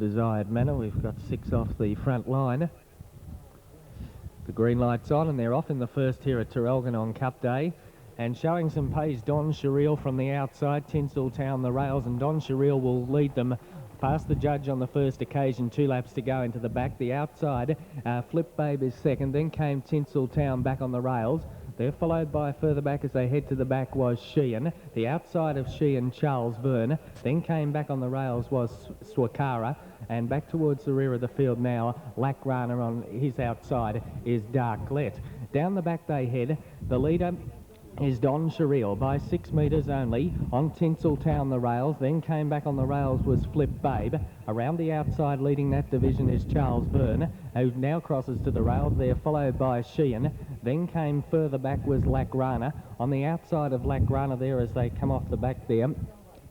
desired manner. We've got 6 off the front line. The green light's on and they're off in the first here at Traralgon on Cup Day. And showing some pace, Don Sherrill from the outside, Tinseltown the rails, and Don Sherrill will lead them past the judge on the first occasion. 2 laps to go into the back. The outside, Flip Babe is second, then came Tinseltown back on the rails. They're followed by further back as they head to the back was Sheehan. The outside of Sheehan, Charles Verne. Then came back on the rails was Swakara. And back towards the rear of the field now, Lackrana on his outside is Darklet. Down the back they head. The leader is Don Sherrill by 6 metres only on Tinseltown the rails. Then came back on the rails was Flip Babe. Around the outside leading that division is Charles Verne, who now crosses to the rails. They're followed by Sheehan. Then came further back was Lackrana. On the outside of Lackrana there as they come off the back there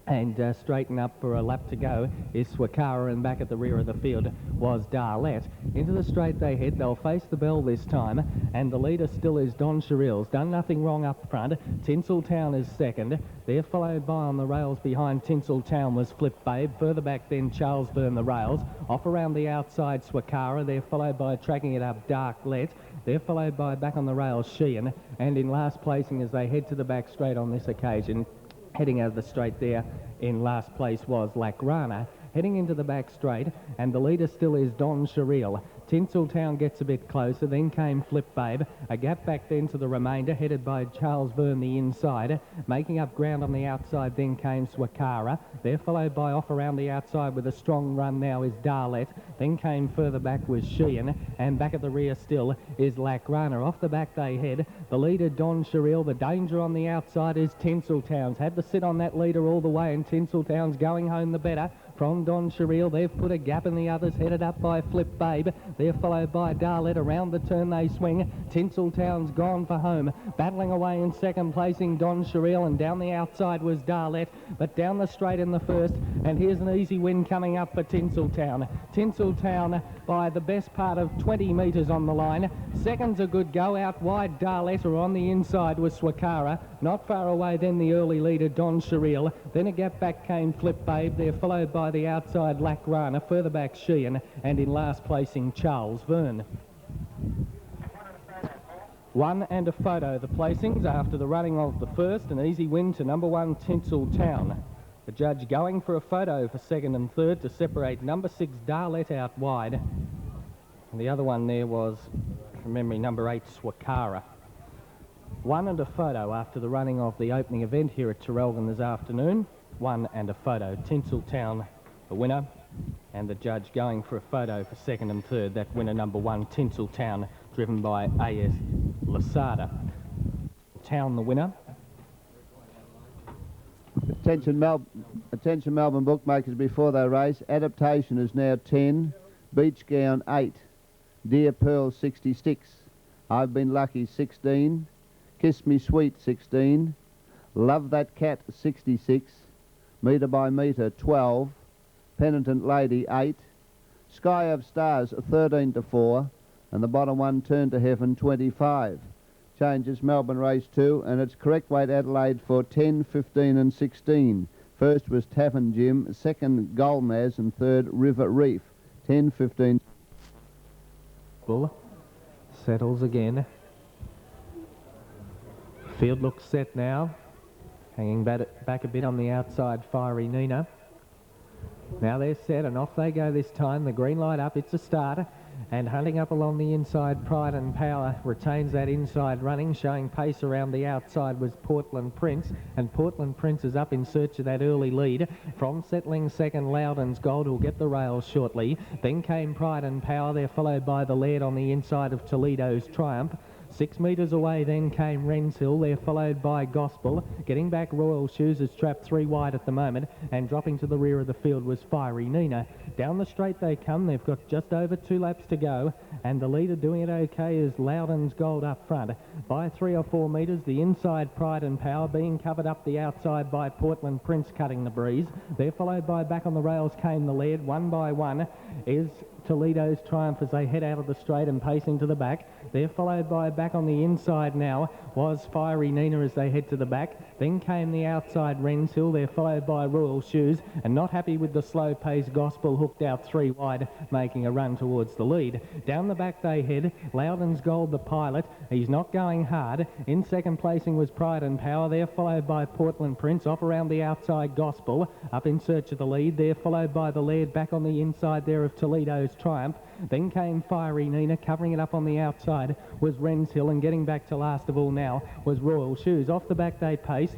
and straighten up for a lap to go is Swakara, and back at the rear of the field was Darlette. Into the straight they head. They'll face the bell this time, and the leader still is Don Sherrill's done nothing wrong up front. Tinseltown is second. They're followed by on the rails behind Tinseltown was Flip Babe. Further back then Charles Verne the rails. Off around the outside Swakara. They're followed by tracking it up Darklet. They're followed by back on the rails Sheehan, and in last placing as they head to the back straight on this occasion, heading out of the straight there in last place was Lackrana. Heading into the back straight, and the leader still is Don Sherrill. Tinseltown gets a bit closer, then came Flip Babe. A gap back then to the remainder, headed by Charles Verne the inside. Making up ground on the outside then came Swakara. They're followed by off around the outside with a strong run now is Darlet. Then came further back was Sheehan, and back at the rear still is Lackrana. Off the back they head. The leader Don Sherrill. The danger on the outside is Tinseltown's. Had to sit on that leader all the way, and Tinseltown's going home the better. From Don Sherrill, they've put a gap in the others, headed up by Flip Babe. They're followed by Darlet. Around the turn they swing. Tinseltown's gone for home. Battling away in second, placing Don Sherrill, and down the outside was Darlet, but down the straight in the first, and here's an easy win coming up for Tinseltown. Tinseltown by the best part of 20 metres on the line. Second's a good go. Out wide Darlet, or on the inside was Swakara. Not far away then the early leader Don Sherrill. Then a gap back came Flip Babe. They're followed by the outside Lackrana, further back Sheehan, and in last placing Charles Verne. 1 and a photo, the placings after the running of the first. An easy win to number 1 Tinseltown. The judge going for a photo for second and third to separate number 6 Darlet out wide, and the other one there was, from memory, number 8 Swakara. 1 and a photo after the running of the opening event here at Traralgon this afternoon. 1 and a photo. Tinseltown the winner, and the judge going for a photo for second and third. That winner number 1 Tinseltown, driven by A.S. Lasada. Town the winner. Attention Melbourne bookmakers before they race. Adaptation is now 10, Beach Gown 8, Dear Pearl 66, I've Been Lucky 16, Kiss Me Sweet 16, Love That Cat 66, Metre by Metre 12, Penitent Lady 8, Sky of Stars 13 to 4, and the bottom one Turn to Heaven 25. Changes Melbourne race 2, and it's correct weight Adelaide for 10, 15 and 16. First was Tavern Jim, second Golmaz, and third River Reef. 10, 15. Bull settles again. Field looks set now. Hanging back a bit on the outside, Fiery Nina. Now they're set and off they go this time. The green light up, it's a start. And hunting up along the inside, Pride and Power retains that inside running. Showing pace around the outside was Portland Prince, and Portland Prince is up in search of that early lead. From settling second, Loudon's Gold will get the rails shortly. Then came Pride and Power. They're followed by the Laird on the inside of Toledo's Triumph. 6 metres away then came Wrens Hill. They're followed by Gospel. Getting back Royal Shoes is trapped 3 wide at the moment, and dropping to the rear of the field was Fiery Nina. Down the straight they come. They've got just over 2 laps to go, and the leader doing it okay is Loudon's Gold up front. By 3 or 4 metres, the inside Pride and Power being covered up the outside by Portland Prince cutting the breeze. They're followed by back on the rails came the Laird. 1 by 1 is Toledo's Triumph as they head out of the straight and pacing to the back. They're followed by back on the inside now was Fiery Nina as they head to the back. Then came the outside Wren's Hill. They're followed by Royal Shoes, and not happy with the slow pace Gospel hooked out 3 wide, making a run towards the lead. Down the back they head. Loudon's Gold, the pilot. He's not going hard. In second placing was Pride and Power. They're followed by Portland Prince. Off around the outside Gospel, up in search of the lead. They're followed by the Laird back on the inside there of Toledo's Triumph. Then came Fiery Nina. Covering it up on the outside was Wren's Hill, and getting back to last of all now was Royal Shoes. Off the back they pace.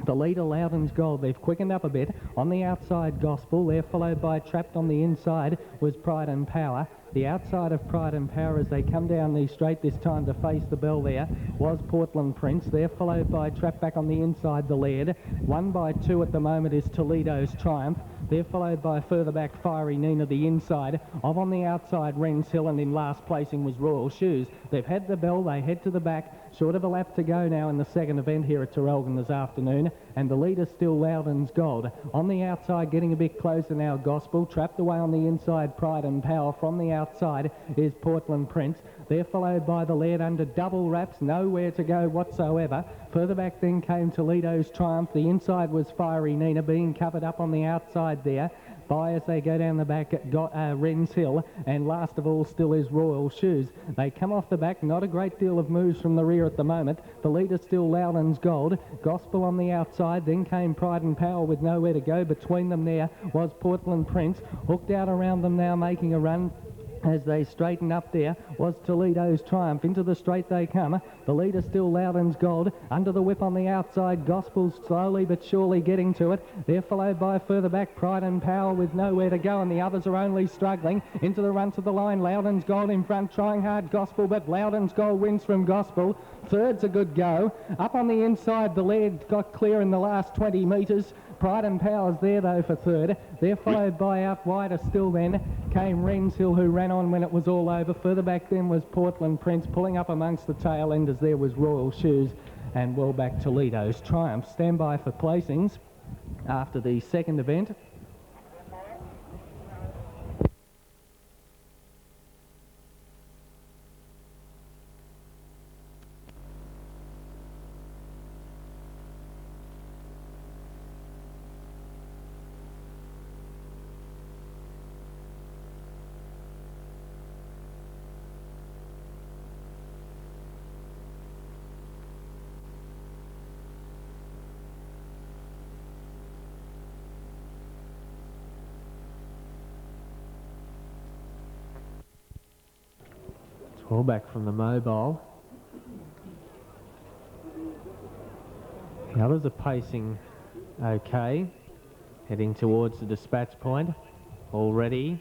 The leader, Loudon's Gold, they've quickened up a bit. On the outside, Gospel. They're followed by Trapped on the inside was Pride and Power. The outside of Pride and Power as they come down the straight this time to face the bell there was Portland Prince. They're followed by Trapped back on the inside, the Laird. 1 by 2 at the moment is Toledo's Triumph. They're followed by further back Fiery Nina, the inside. Of on the outside, Wren's Hill, and in last placing was Royal Shoes. They've had the bell, they head to the back. Short of a lap to go now in the second event here at Traralgon this afternoon, and the leader still Loudon's Gold. On the outside, getting a bit closer now, Gospel. Trapped away on the inside, Pride and Power. From the outside is Portland Prince. They're followed by the Laird under double wraps, nowhere to go whatsoever. Further back then came Toledo's Triumph. The inside was Fiery Nina, being covered up on the outside there by, as they go down the back, Wren's Hill, and last of all still is Royal Shoes. They come off the back, not a great deal of moves from the rear at the moment. The leader still Loudon's Gold. Gospel on the outside, then came Pride and Power with nowhere to go. Between them there was Portland Prince. Hooked out around them now, making a run. As they straighten up there was Toledo's Triumph. Into the straight they come. The leader still Loudon's Gold. Under the whip on the outside, Gospel slowly but surely getting to it. They're followed by further back Pride and Power with nowhere to go, and the others are only struggling. Into the run to the line, Loudon's Gold in front, trying hard Gospel, but Loudon's Gold wins from Gospel. Third's a good go. Up on the inside, the Laird got clear in the last 20 metres. Pride and Power's there though for third. They're followed by out wider still then came Wren's Hill, who ran on when it was all over. Further back then was Portland Prince. Pulling up amongst the tail enders there was Royal Shoes, and well back Toledo's Triumph. Stand by for placings after the second event. All back from the mobile. The others are pacing okay, heading towards the dispatch point already.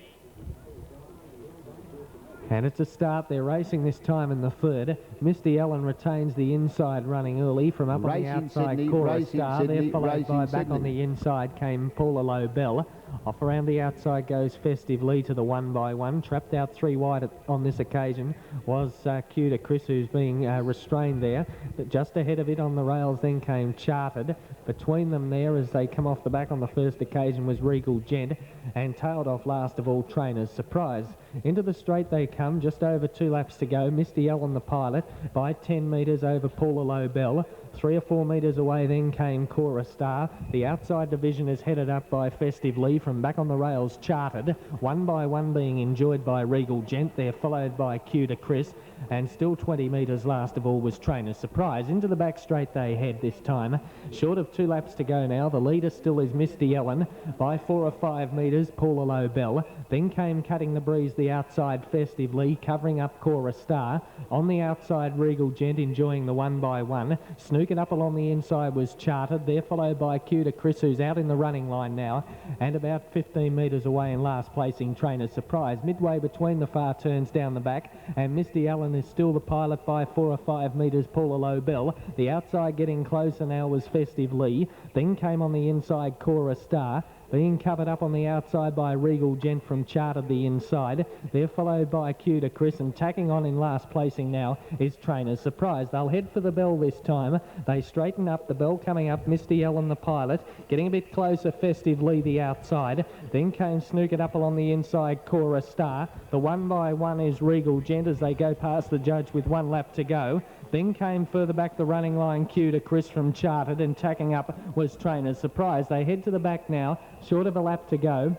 And it's a start. They're racing this time in the third. Misty Ellen retains the inside, running early from up on the outside. Sydney, Cora Star. Sydney, They're followed by back Sydney. on the inside came Paula Lobel. Off around the outside goes Festive Lee to the 1 by 1. Trapped out 3 wide on this occasion was Cuda Chris, who's being restrained there. But just ahead of it on the rails then came Chartered. Between them there as they come off the back on the first occasion was Regal Gent, and tailed off last of all Trainer's Surprise. Into the straight they come, just over 2 laps to go. Misty Ellen, the pilot, by 10 metres over Paula Lobel. 3 or 4 metres away then came Cora Star. The outside division is headed up by Festive Lee. From back on the rails, Chartered. 1 by 1 being enjoyed by Regal Gent. They're followed by Cuda Chris. And still 20 metres last of all was Trainer's Surprise. Into the back straight they head this time. Short of 2 laps to go now. The leader still is Misty Ellen. By 4 or 5 metres, Paula Lobel. Then came cutting the breeze the outside Festive Lee, covering up Cora Star. On the outside, Regal Gent enjoying the 1 by 1. Snooking up along the inside was Chartered. They're followed by Cuda Chris, who's out in the running line now. And about 15 metres away in last placing, Trainer's Surprise. Midway between the far turns down the back. And Misty Ellen is still the pilot by 4 or 5 metres, Paula Lobel. The outside getting closer now was Festive Lee. Then came on the inside Cora Star. being covered up on the outside by Regal Gent from Chartered the inside. They're followed by Q to Chris, and tacking on in last placing now is Trainer's Surprise. They'll head for the bell this time. They straighten up, the bell coming up, Misty Ellen the pilot, getting a bit closer, Festively the outside. Then came Snooker up along the inside, Cora Star. The 1 by 1 is Regal Gent as they go past the judge with 1 lap to go. Then came further back the running line, Q to Chris from Chartered, and tacking up was Trainer's Surprise. They head to the back now, short of a lap to go.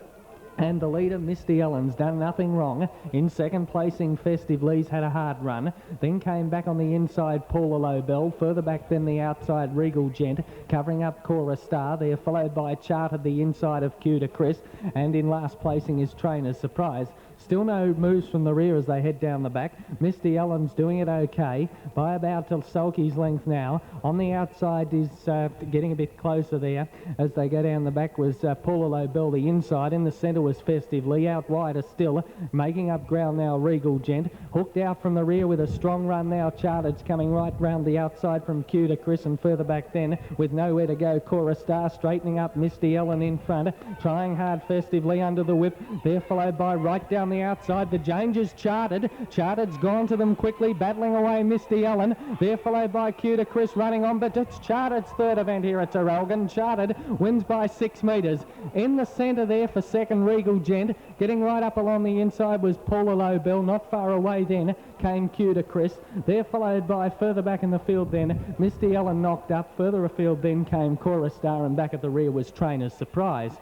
And the leader, Misty Ellen's done nothing wrong. In second placing, Festive Lee's had a hard run. Then came back on the inside, Paula Lobel. Further back than the outside, Regal Gent. Covering up Cora Star. They're followed by Chartered the inside of Q to Chris. And in last placing is Trainer's Surprise. Still no moves from the rear as they head down the back. Misty Ellen's doing it okay by about to Sulky's length now. On the outside is getting a bit closer there as they go down the back was Paula Lobel the inside. In the centre was Festively. Out wider still, making up ground now Regal Gent. Hooked out from the rear with a strong run now. Chartered's coming right round the outside from Q to Chris, and further back then with nowhere to go Cora Star straightening up Misty Ellen in front. Trying hard Festively under the whip. They're followed by right down the outside the Changes Chartered. Chartered's gone to them quickly, battling away Misty Ellen. They're followed by Q to Chris running on, but it's Chartered's third event here at Traralgon. Chartered wins by 6 metres. In the centre there for second, Regal Gent. Getting right up along the inside was Paula Lobel. Not far away then came Q to Chris. They're followed by further back in the field then Misty Ellen knocked up. Further afield then came Cora Star, and back at the rear was Trainer's Surprise.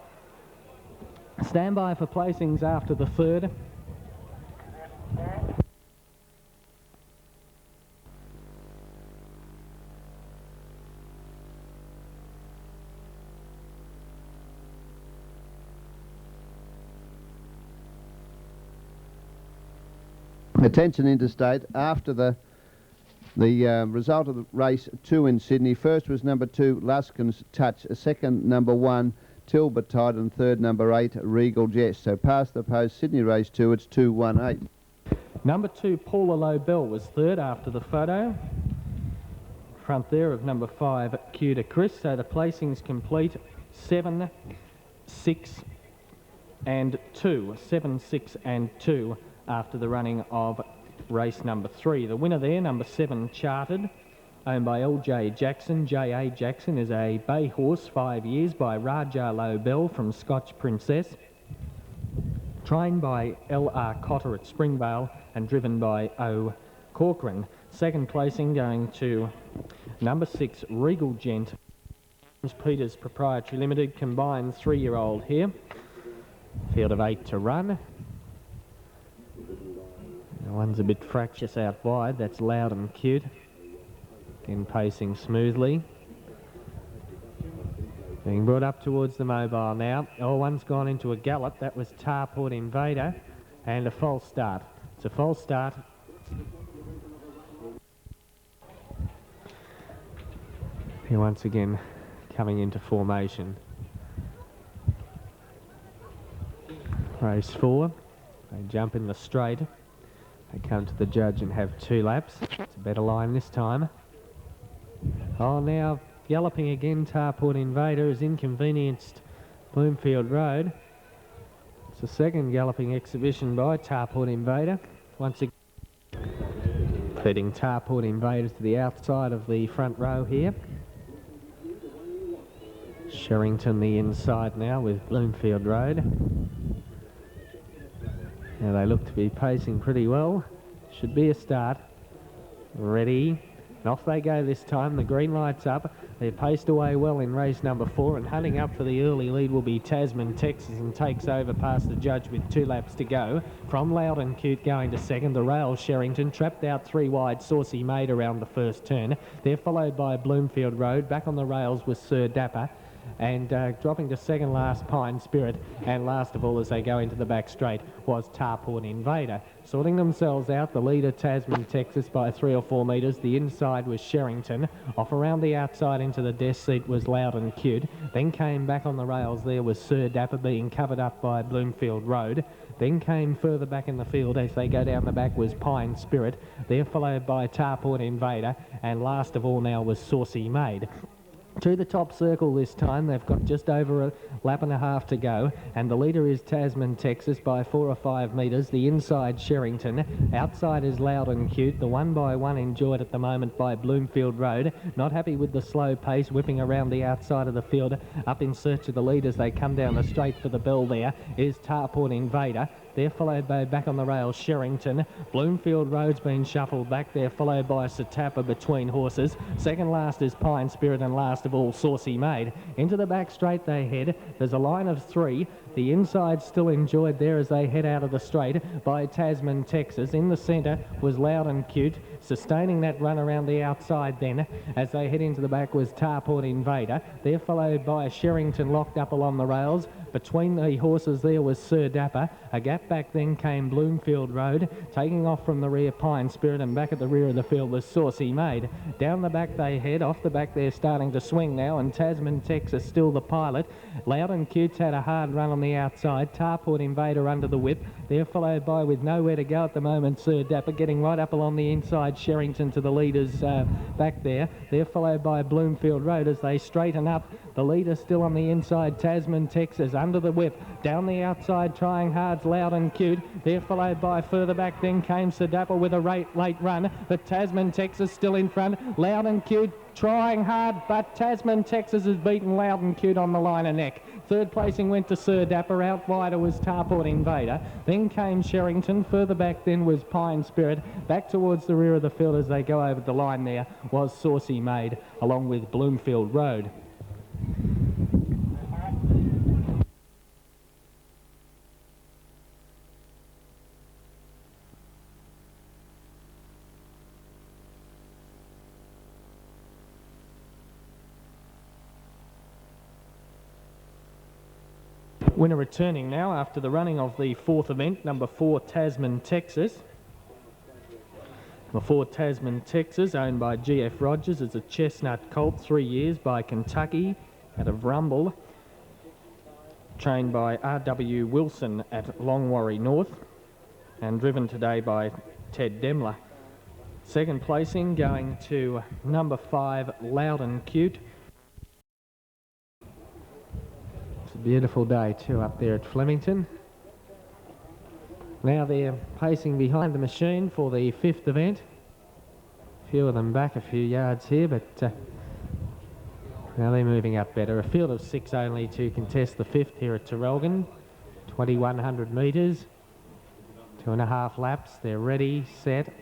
Stand by for placings after the third. Attention interstate, after the result of the race 2 in Sydney. First was number 2, Luskin's Touch. Second, number 1, Tilbert Tide, and third, number 8, Regal Jest. So past the post, Sydney race 2, it's 2-1-8. Number 2, Paula Lobel was third after the photo. In front there of number 5, Q to Chris. So the placings complete 7, 6 and 2. 7, 6 and 2 after the running of race number 3. The winner there, number 7, Chartered, owned by L.J. Jackson. J.A. Jackson is a bay horse, 5 years, by Raja Lobel from Scotch Princess. Trained by L.R. Cotter at Springvale and driven by O. Corcoran. Second placing going to number 6, Regal Gent. Peters Proprietary Limited, combined 3-year-old here. Field of 8 to run. One's a bit fractious out wide, that's Loud and Cute. Again pacing smoothly. Being brought up towards the mobile now. Oh, one's gone into a gallop, that was Tarport Invader, and a false start. It's a false start. Here once again coming into formation. Race 4, they jump in the straight. They come to the judge and have 2 laps. It's a better line this time. Oh, now galloping again, Tarport Invader has inconvenienced Bloomfield Road. It's the second galloping exhibition by Tarport Invader. Once again, feeding Tarport Invaders to the outside of the front row here. Sherrington the inside now with Bloomfield Road. Now they look to be pacing pretty well. Should be a start. Ready. And off they go this time. The green light's up. They're paced away well in race number 4, and hunting up for the early lead will be Tasman Texas, and takes over past the judge with 2 laps to go. From Loud and Cute going to second. The rail Sherrington trapped out 3 wide. Saucy Maid around the first turn. They're followed by Bloomfield Road. Back on the rails was Sir Dapper. And dropping to second last, Pine Spirit, and last of all as they go into the back straight was Tarport Invader. Sorting themselves out, the leader Tasman Texas by 3 or 4 metres. The inside was Sherrington. Off around the outside into the death seat was Loud and Cute. Then came back on the rails there was Sir Dapper, being covered up by Bloomfield Road. Then came further back in the field as they go down the back was Pine Spirit. They're followed by Tarport Invader, and last of all now was Saucy Maid. To the top circle this time. They've got just over a lap and a half to go, and the leader is Tasman, Texas, by 4 or 5 metres. The inside, Sherrington. Outside is Loud and Cute. The 1x1 enjoyed at the moment by Bloomfield Road. Not happy with the slow pace, whipping around the outside of the field. Up in search of the lead as they come down the straight for the bell there is Tarport Invader. They're followed by, back on the rails, Sherrington. Bloomfield Road's been shuffled back. They're followed by Satapa between horses. Second last is Pine Spirit, and last of all, Saucy Maid. Into the back straight they head. There's a line of 3. The inside still enjoyed there as they head out of the straight by Tasman, Texas. In the centre was Loud and Cute. Sustaining that run around the outside then as they head into the back was Tarport Invader. They're followed by Sherrington locked up along the rails. Between the horses there was Sir Dapper. A gap back then came Bloomfield Road. Taking off from the rear, Pine Spirit, and back at the rear of the field was Saucy Maid. Down the back they head. Off the back they're starting to swing now, and Tasman, Texas still the pilot. Loud and Cute's had a hard run on the outside. Tarport Invader under the whip. They're followed by, with nowhere to go at the moment, Sir Dapper, getting right up along the inside. Sherrington to the leaders back there. They're followed by Bloomfield Road as they straighten up. The leader still on the inside, Tasman, Texas, under the whip. Down the outside, trying hard, Loud and Cute. They're followed by, further back then came Sir Dapper with a late run. But Tasman, Texas still in front. Loud and Cute trying hard, but Tasman, Texas has beaten Loud and Cute on the line of neck. Third placing went to Sir Dapper. Out wider was Tarport Invader. Then came Sherrington. Further back then was Pine Spirit. Back towards the rear of the field as they go over the line there was Saucy Maid, along with Bloomfield Road. Winner returning now after the running of the 4th event, number 4 Tasman, Texas. Number 4 Tasman, Texas, owned by GF Rogers, is a chestnut colt, 3 years, by Kentucky out of Rumble. Trained by R.W. Wilson at Longwarry North and driven today by Ted Demler. Second placing going to number 5 Loud and Cute. It's a beautiful day too up there at Flemington. Now they're pacing behind the machine for the 5th event. A few of them back a few yards here, but now they're moving up better. A field of 6 only to contest the 5th here at Traralgon. 2,100 metres, 2.5 laps. They're ready, set.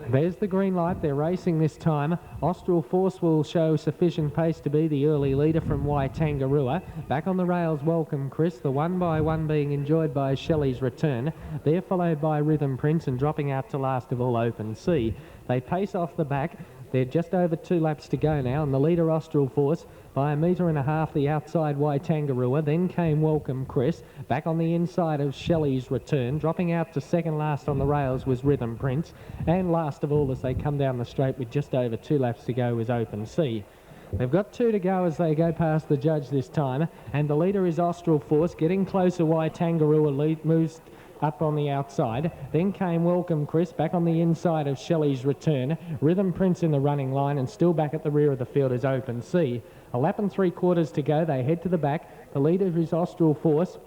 There's the green light. They're racing this time. Austral Force will show sufficient pace to be the early leader from Waitangarua. Back on the rails, Welcome Chris. The 1x1 being enjoyed by Shelley's Return. They're followed by Rhythm Prince, and dropping out to last of all, Open Sea. They pace off the back. They're just over 2 laps to go now, and the leader Austral Force by 1.5 metres the outside Waitangarua. Then came Welcome Chris. Back on the inside of Shelley's Return. Dropping out to second last on the rails was Rhythm Prince. And last of all, as they come down the straight with just over 2 laps to go, is Open Sea. They've got 2 to go as they go past the judge this time, and the leader is Austral Force. Getting closer, Waitangarua lead moves up on the outside. Then came Welcome Chris, back on the inside of Shelley's Return. Rhythm Prince in the running line, and still back at the rear of the field is Open Sea. 1 lap and 3/4 to go. They head to the back. The leader is Austral Force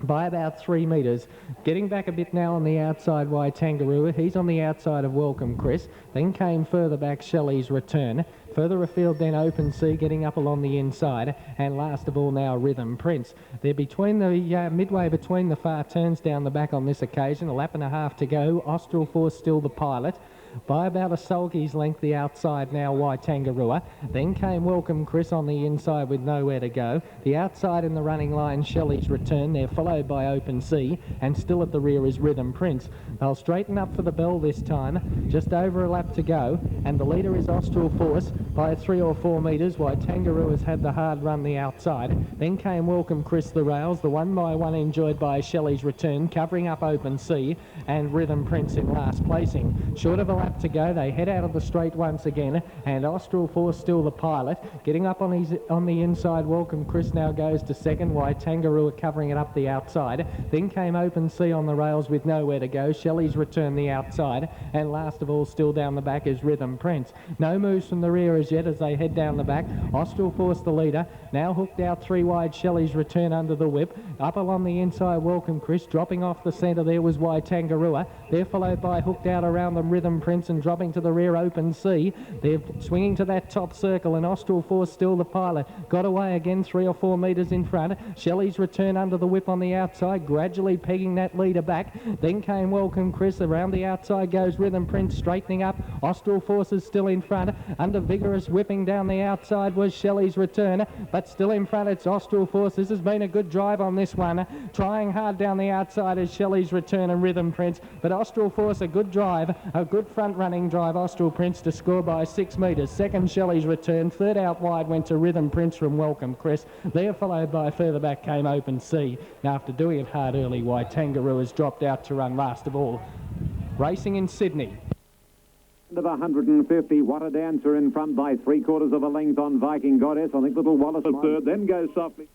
by about 3 metres. Getting back a bit now on the outside, Waitangarua. He's on the outside of Welcome Chris. Then came further back Shelley's Return. Further afield then Open Sea, getting up along the inside. And last of all now Rhythm Prince. They're between the midway between the far turns down the back on this occasion. 1.5 laps to go. Austral Force still the pilot. By about a sulky's length the outside now Waitangarua. Then came Welcome Chris on the inside with nowhere to go. The outside in the running line Shelley's Return. They're followed by Open Sea, and still at the rear is Rhythm Prince. They'll straighten up for the bell this time. Just over 1 lap to go, and the leader is Austral Force. by 3 or 4 metres. While Tangaroo has had the hard run the outside. Then came Welcome Chris the rails. The 1 by 1 enjoyed by Shelley's Return, covering up Open Sea, and Rhythm Prince in last placing. Short of a lap to go, they head out of the straight once again, and Austral Force still the pilot. Getting up on the inside, Welcome Chris now goes to second, while Tangaroo are covering it up the outside. Then came Open Sea on the rails with nowhere to go. Shelley's Return the outside, and last of all, still down the back, is Rhythm Prince. No moves from the rear as yet as they head down the back. Austral Force the leader, now hooked out 3 wide. Shelley's Return under the whip. Up along the inside, Welcome Chris. Dropping off the centre there was wide Tangaroo. They're followed by hooked out around them Rhythm Prince, and dropping to the rear Open Sea. They're swinging to that top circle, and Austral Force still the pilot. Got away again 3 or 4 metres in front. Shelley's Return under the whip on the outside, gradually pegging that leader back. Then came Welcome Chris. Around the outside goes Rhythm Prince, straightening up. Austral Force is still in front. Under vigorous whipping down the outside was Shelley's Return, but still in front it's Austral Force. This has been a good drive on this one. Trying hard down the outside is Shelley's Return and Rhythm Prince, but Austral Force a good drive, a good front running drive. Austral Prince to score by 6 metres. Second Shelley's Return. Third out wide went to Rhythm Prince from Welcome Chris. There followed by further back came Open Sea. Now after doing it hard early, wide Tangaroo has dropped out to run last of all. Racing in Sydney. Of 150, what a dancer in front by 3/4 of a length on Viking Goddess. I think Little Wallace a third, then goes softly.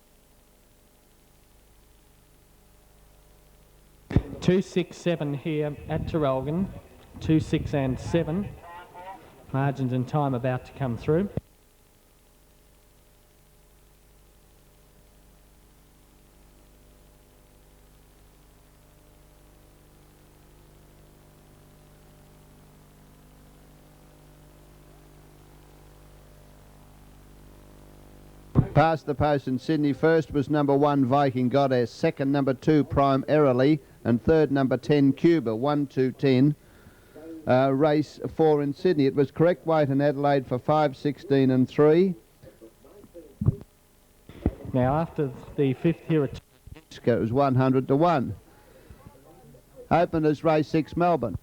2, 6, 7 here at Traralgon. 2, 6 and 7. Margins and time about to come through. Past the post in Sydney. First was number 1 Viking Goddess, second number 2 Prime Airily, and third number 10 Cuba. 1, 2, 10. Race 4 in Sydney. It was correct weight in Adelaide for 5, 16 and 3. Now after the 5th here at It was 100 to 1. Openers race 6 Melbourne.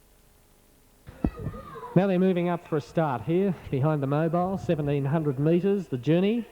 Now they're moving up for a start here behind the mobile. 1700 metres the journey.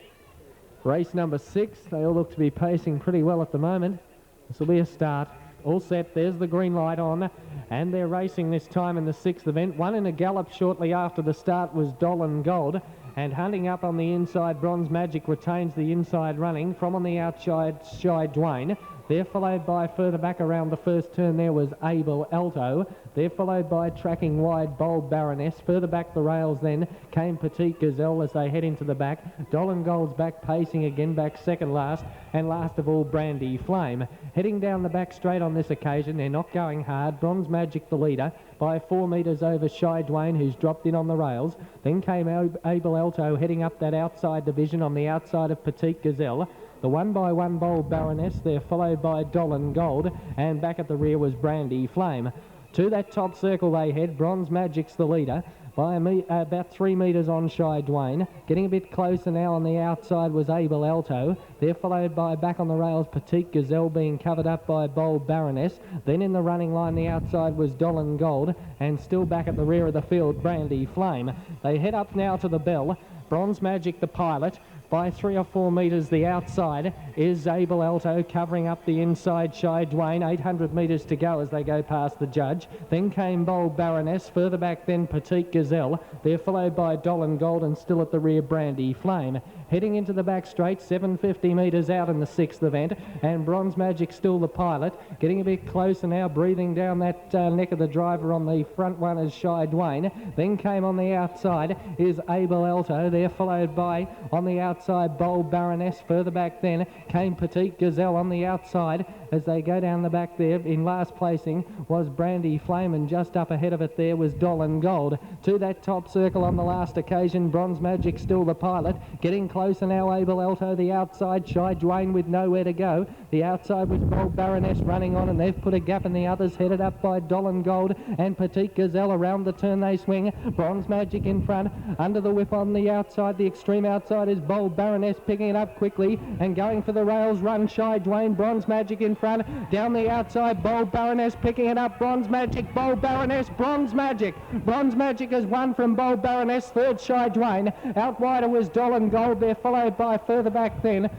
Race number 6, they all look to be pacing pretty well at the moment. This will be a start. All set, there's the green light on, and they're racing this time in the 6th event. One in a gallop shortly after the start was Dolan Gold, and hunting up on the inside, Bronze Magic retains the inside running. From on the outside, Shy Dwayne. They're followed by further back around the first turn there was Abel Alto. They're followed by tracking wide Bold Baroness. Further back the rails then came Petite Gazelle as they head into the back. Dolan Gold's back pacing again, back second last, and last of all Brandy Flame. Heading down the back straight on this occasion, they're not going hard. Bronze Magic the leader by 4 metres over Shy Dwayne, who's dropped in on the rails. Then came Abel Alto heading up that outside division on the outside of Petite Gazelle. The 1 by 1 Bold Baroness, they're followed by Dolan Gold, and back at the rear was Brandy Flame. To that top circle they head. Bronze Magic's the leader by about 3 metres on Shy Dwayne. Getting a bit closer now on the outside was Abel Alto. They're followed by back on the rails Petite Gazelle being covered up by Bold Baroness. Then in the running line the outside was Dolan Gold, and still back at the rear of the field Brandy Flame. They head up now to the bell. Bronze Magic the pilot. By 3 or 4 metres the outside is Abel Alto covering up the inside Shy Dwayne. 800 metres to go as they go past the judge. Then came Bold Baroness. Further back then Petite Gazelle. They're followed by Dolan Gold, and still at the rear Brandy Flame. Heading into the back straight, 750 metres out in the 6th event, and Bronze Magic still the pilot. Getting a bit closer now, breathing down that neck of the driver on the front one is Shy Dwayne. Then came on the outside is Abel Alto. They're followed by, on the outside, Bold Baroness. Further back then came Petite Gazelle on the outside. As they go down the back there, in last placing was Brandy Flame, and just up ahead of it there was Dolan Gold. To that top circle on the last occasion, Bronze Magic still the pilot. Getting closer now, Abel Alto the outside, Shy Dwayne with nowhere to go. The outside was Bold Baroness running on, and they've put a gap in the others, headed up by Dolan Gold and Petite Gazelle. Around the turn they swing. Bronze Magic in front. Under the whip on the outside, the extreme outside is Bold Baroness, picking it up quickly and going for the rails. Run Shy Dwayne. Bronze Magic in front. Down the outside, Bold Baroness picking it up. Bronze Magic, Bold Baroness, Bronze Magic. Bronze Magic has won from Bold Baroness. Third, Shy Dwayne. Out wider was Dolan Gold. They're followed by further back then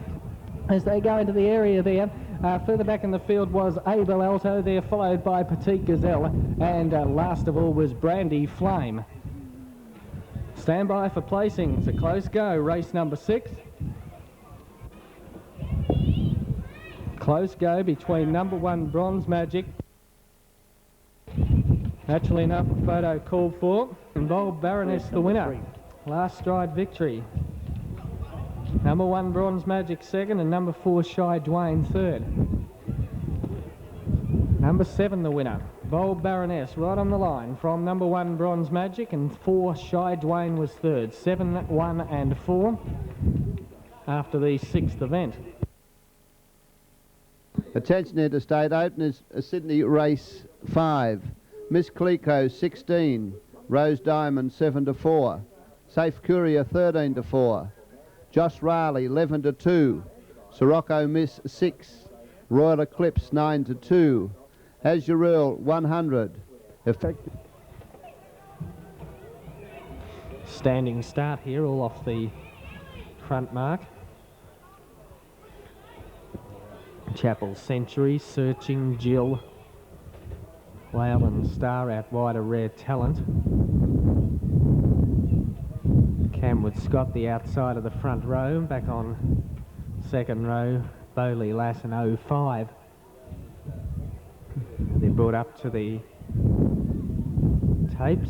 as they go into the area there. Further back in the field was Abel Alto. They're followed by Petite Gazelle. And last of all was Brandy Flame. Stand by for placing. It's a close go. Race number 6. Close go between number 1 Bronze Magic. Naturally enough, a photo called for. And Bold Baroness the winner. Last stride victory. Number 1 Bronze Magic second, and number 4 Shy Dwayne third. Number 7 the winner, Bold Baroness, right on the line from number 1 Bronze Magic, and 4 Shy Dwayne was third. 7, 1 and 4 after the 6th event. Attention Interstate Open is Sydney Race 5. Miss Clico 16, Rose Diamond 7-4, Safe Courier 13-4, Josh Raleigh 11-2, Sirocco Miss 6, Royal Eclipse 9-2, Azuril 100. Effective. Standing start here, all off the front mark. Chapel Century, Searching, Jill, Loudon Star, out wide a Rare Talent. Camwood Scott, the outside of the front row, back on second row, Bowley Lass and 05. They're brought up to the tapes.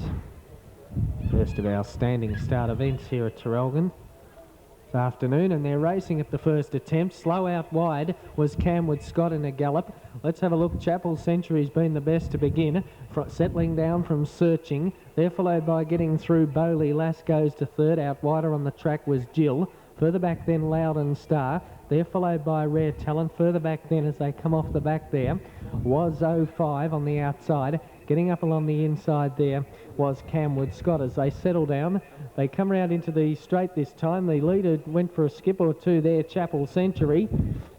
First of our standing start events here at Traralgon this afternoon, and they're racing at the first attempt. Slow out wide was Camwood Scott in a gallop. Let's have a look. Chapel Century's been the best to begin, settling down from Searching. They're followed by Getting Through. Bowley Lass goes to third. Out wider on the track was Jill. Further back then Loudon Star. They're followed by Rare Talent. Further back then, as they come off the back there, was 05 on the outside. Getting up along the inside there was Camwood Scott. As they settle down, they come round into the straight this time. The leader went for a skip or two there, Chapel Century.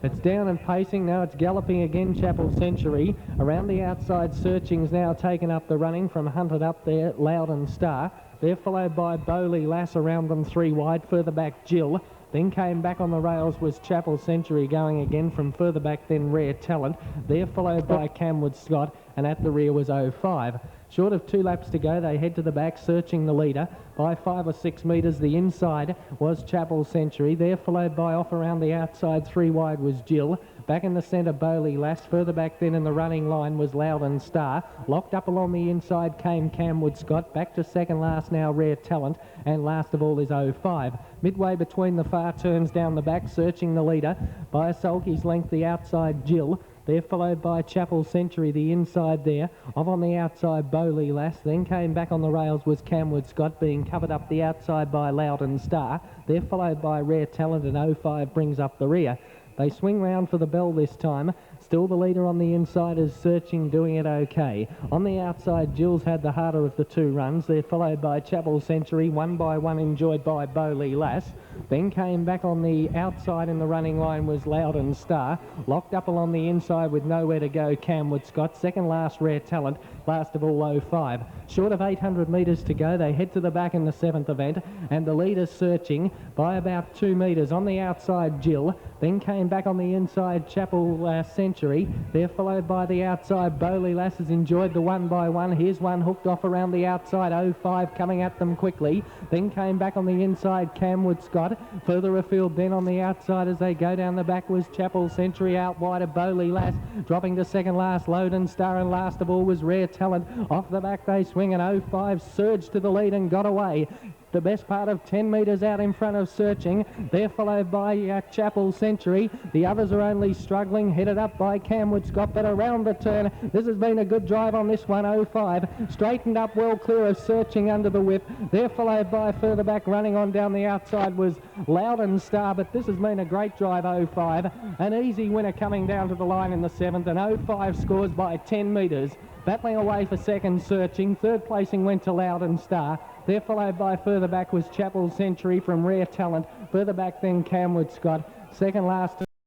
It's down and pacing. Now it's galloping again, Chapel Century. Around the outside, Searching's now taken up the running from Hunted up there, Loudon Star. They're followed by Bowley Lass around them 3 wide. Further back, Jill. Then came back on the rails was Chapel Century, going again from further back then Rare Talent. They're followed by Camwood Scott, and at the rear was 05. Short of 2 laps to go, they head to the back, Searching the leader. By 5 or 6 metres, the inside was Chapel Century. They're followed by off around the outside, 3 wide was Jill. Back in the centre, Bowley Lass. Further back then in the running line was Loudon Star. Locked up along the inside came Camwood Scott. Back to second last now, Rare Talent. And last of all is 05. Midway between the far turns down the back, Searching the leader. By a sulky's length, the outside Jill. They're followed by Chapel Century, the inside there. Off on the outside, Bowley Lass. Then came back on the rails was Camwood Scott, being covered up the outside by Loudon Star. They're followed by Rare Talent, and 05 brings up the rear. They swing round for the bell this time. Still the leader on the inside is Searching, doing it okay. On the outside, Jill's had the harder of the 2 runs. They're followed by Chapel Century, 1 by 1 enjoyed by Bowley Lass. Then came back on the outside in the running line was Loudon Star. Locked up along the inside with nowhere to go, Camwood Scott. Second last, Rare Talent. Last of all, 05. Short of 800 metres to go, they head to the back in the 7th event, and the leader's Searching by about 2 metres. On the outside, Jill. Then came back on the inside, Chapel Century. They're followed by the outside, Bowley Lass has enjoyed the 1 by 1. Here's one hooked off around the outside, 05 coming at them quickly. Then came back on the inside, Camwood Scott. Further afield then on the outside as they go down the back was Chapel Century. Out wide of Bowley Lass. Dropping to second last, Loudon Star, and last of all was Rare Talent. Off the back they swing, and 05 surged to the lead and got away. the best part of 10 metres out in front of Searching. They're followed by Chapel Century. The others are only struggling, headed up by Camwood Scott, but around the turn. This has been a good drive on this one, 05. Straightened up well clear of Searching under the whip. They're followed by further back, running on down the outside was Loudon Star, but this has been a great drive, 05. An easy winner coming down to the line in the 7th, and 05 scores by 10 metres. Battling away for second, Searching. Third placing went to Loudon Star. They're followed by further back was Chapel Century from Rare Talent. Further back then Camwood Scott. Second last